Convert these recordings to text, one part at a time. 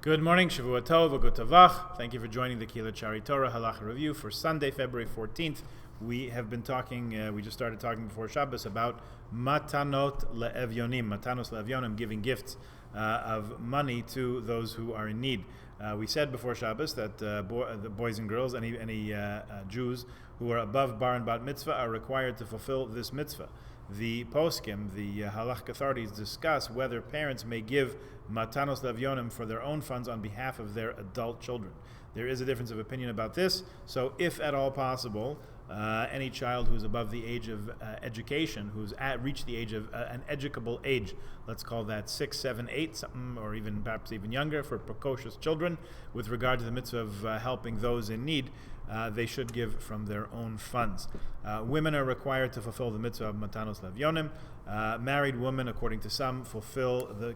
Good morning, Shavua Tov, Good Tavach. Thank you for joining the Halacha Halacha Review for Sunday, February 14th. We have been talking, we just started talking before Shabbos about matanot le'evyonim, matanos le'evyonim, giving gifts of money to those who are in need. We said before Shabbos that the boys and girls, any Jews who are above bar and bat mitzvah are required to fulfill this mitzvah. The poskim, the halachic authorities, discuss whether parents may give matanos le'evyonim for their own funds on behalf of their adult children. There is a difference of opinion about this, so if at all possible, any child who's above the age of education, who's reached the age of an educable age, let's call that 6, 7, 8, something, or even perhaps even younger for precocious children, with regard to the mitzvah of helping those in need, they should give from their own funds. Women are required to fulfill the mitzvah of matanos le'evyonim. Married women, according to some,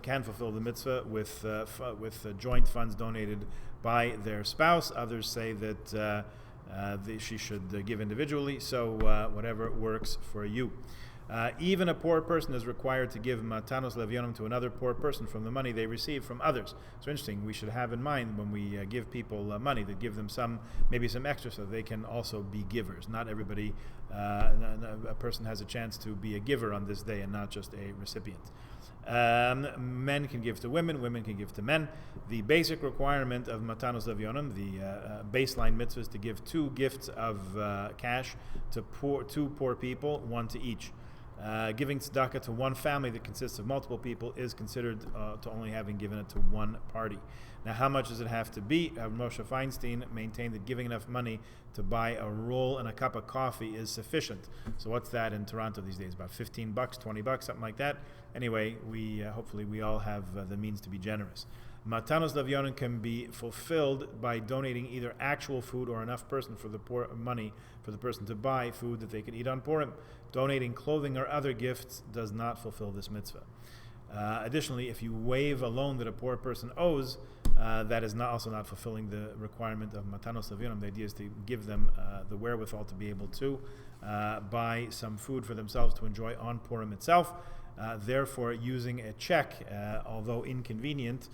can fulfill the mitzvah with joint funds donated by their spouse. Others say that she should give individually, so whatever works for you. Even a poor person is required to give matanos le'evyonim to another poor person from the money they receive from others. So interesting, we should have in mind when we give people money, that give them maybe some extra so they can also be givers. Not everybody, a person has a chance to be a giver on this day and not just a recipient. Men can give to women, women can give to men. The basic requirement of matanos le'evyonim, the baseline mitzvah, is to give 2 gifts of cash to two poor people, 1 to each. Giving tzedakah to one family that consists of multiple people is considered to only having given it to one party. Now, how much does it have to be? Moshe Feinstein maintained that giving enough money to buy a roll and a cup of coffee is sufficient. So what's that in Toronto these days? About $15, $20, something like that. Anyway, hopefully we all have the means to be generous. Matanos le'evyonim can be fulfilled by donating either actual food or enough person for the poor money for the person to buy food that they can eat on Purim. Donating clothing or other gifts does not fulfill this mitzvah. Additionally, if you waive a loan that a poor person owes, that is also not fulfilling the requirement of matanos le'evyonim. The idea is to give them the wherewithal to be able to buy some food for themselves to enjoy on Purim itself. Therefore, using a check, although inconvenient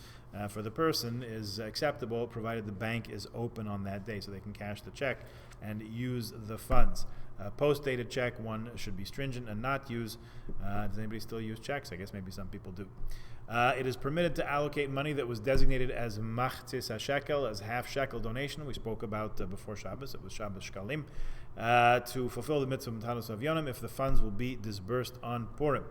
for the person, is acceptable, provided the bank is open on that day so they can cash the check and use the funds. Post-dated check, one should be stringent and not use. Does anybody still use checks? I guess maybe some people do. It is permitted to allocate money that was designated as machzis hashekel, as half shekel donation. We spoke about before Shabbos. It was Shabbos shkalim, to fulfill the mitzvah of matanos le'evyonim if the funds will be disbursed on Purim.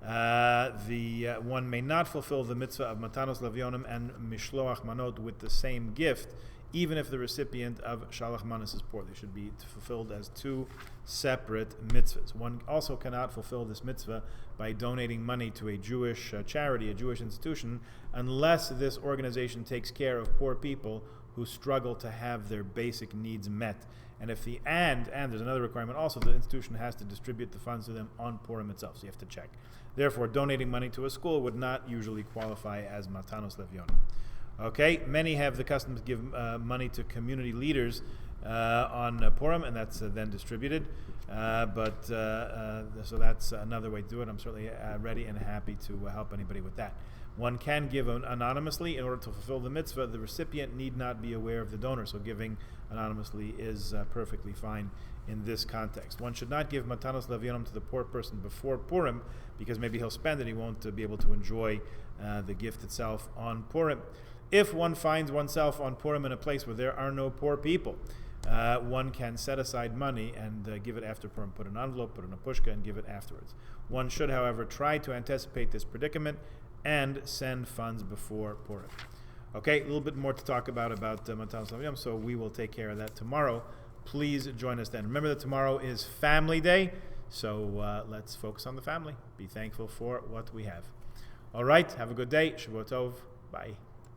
One may not fulfill the mitzvah of matanos le'evyonim and mishloach manot with the same gift, even if the recipient of shalach manos is poor. They should be fulfilled as 2 separate mitzvahs. One also cannot fulfill this mitzvah by donating money to a Jewish charity, a Jewish institution, unless this organization takes care of poor people who struggle to have their basic needs met. And if and there's another requirement also, the institution has to distribute the funds to them on Purim itself, so you have to check. Therefore, donating money to a school would not usually qualify as matanos le'evyonim. Okay, many have the custom to give money to community leaders on Purim, and that's then distributed. So that's another way to do it. I'm certainly ready and happy to help anybody with that. One can give anonymously in order to fulfill the mitzvah. The recipient need not be aware of the donor, so giving anonymously is perfectly fine in this context. One should not give matanos le'evyonim to the poor person before Purim, because maybe he'll spend it, he won't be able to enjoy the gift itself on Purim. If one finds oneself on Purim in a place where there are no poor people, one can set aside money and give it after Purim. Put an envelope, put in a pushka, and give it afterwards. One should, however, try to anticipate this predicament and send funds before Purim. Okay, a little bit more to talk about matanos le'evyonim, so we will take care of that tomorrow. Please join us then. Remember that tomorrow is Family Day, so let's focus on the family. Be thankful for what we have. All right, have a good day. Shavua Tov. Bye.